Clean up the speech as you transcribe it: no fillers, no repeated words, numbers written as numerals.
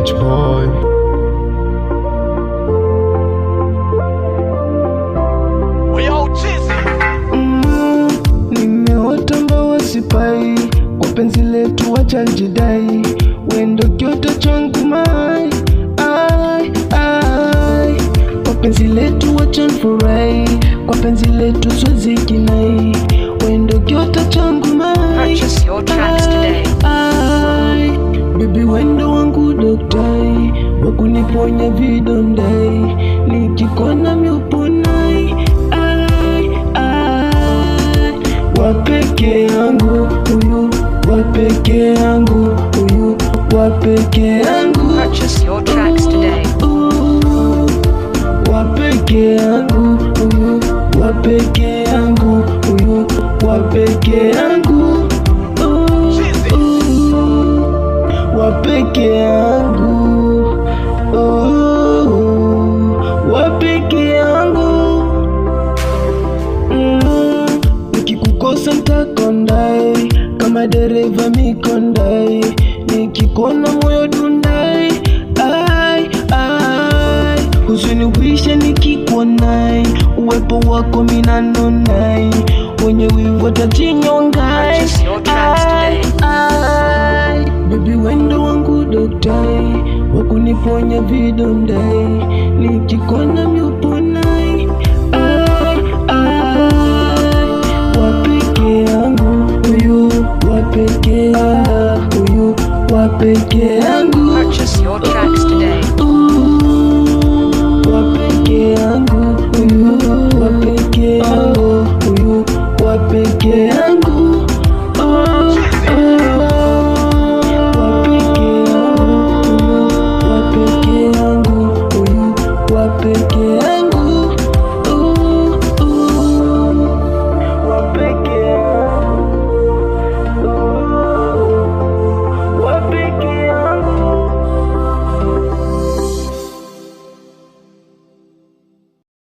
Rich boy. Nimeota mbawa sipai kwa penzi letu, wacha njidai wendo kyoto changu mai. Kwa penzi letu wacha nfurahi, kwa penzi letu siwezi kinai wendo kyoto changu mai. Purchase your tracks today. Baby wendo wangu doktai, wakuniponya vidondai, nikikona miuponai. Wapeke yangu huyu, wapeke yangu huyu, wapeke yangu. Purchase your tracks today. Wapeke yangu huyu, wapeke yangu huyu, wapeke yangu. Wapeke yangu, wapeke yangu. Nikikukosa ntakondai, kama dereva mikondai, nikikona moyo dundai. Huzuniwishe nikikuonai, uwepo wako minanonai, wenye wivu watajinyongai. Purchase your tracks today. Baby wendo wangu doktai, wakuniponya vidondai, nikikona miuponai. Wapeke yangu huyu, wapeke yangu huyu, wapeke yangu. Purchase your